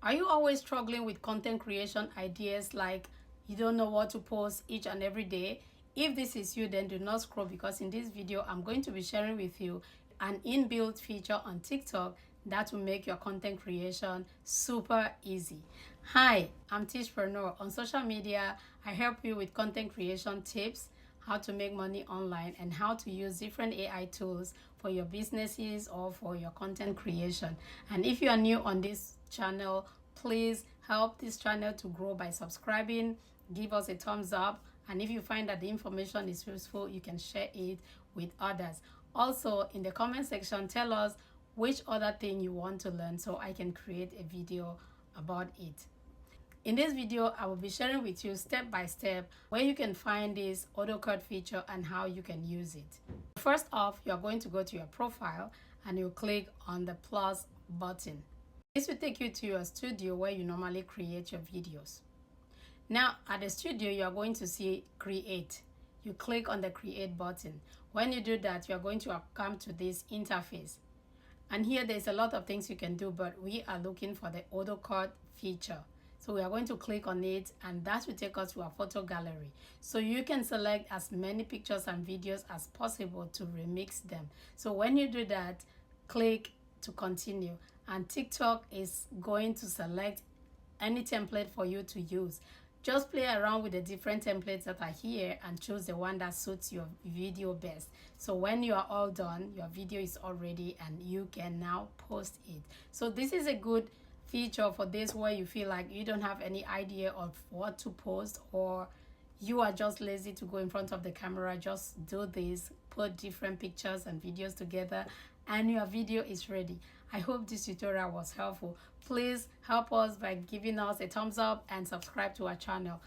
Are you always struggling with content creation ideas, like you don't know what to post each and every day? If this is you, then do not scroll, because in this video I'm going to be sharing with you an inbuilt feature on TikTok that will make your content creation super easy. Hi, I'm Tishpreneur. On social media, I help you with content creation tips, how to make money online, and how to use different AI tools for your businesses or for your content creation. And if you are new on this channel, please help this channel to grow by subscribing, give us a thumbs up, and if you find that the information is useful, you can share it with others. Also, in the comment section, tell us which other thing you want to learn so I can create a video about it. In this video, I will be sharing with you step by step where you can find this Autocut feature and how you can use it. First off, you are going to go to your profile and you click on the plus button. This will take you to your studio where you normally create your videos. Now, at the studio, you are going to see create. You click on the create button. When you do that, you are going to come to this interface. And here there's a lot of things you can do, but we are looking for the Autocut feature. So we are going to click on it, and that will take us to our photo gallery. So you can select as many pictures and videos as possible to remix them. So when you do that, click to continue, and TikTok is going to select any template for you to use. Just play around with the different templates that are here and choose the one that suits your video best. So when you are all done, your video is all ready and you can now post it. So this is a good feature for this where you feel like you don't have any idea of what to post, or you are just lazy to go in front of the camera. Just do this, put different pictures and videos together, and your video is ready. I hope this tutorial was helpful. Please help us by giving us a thumbs up and subscribe to our channel.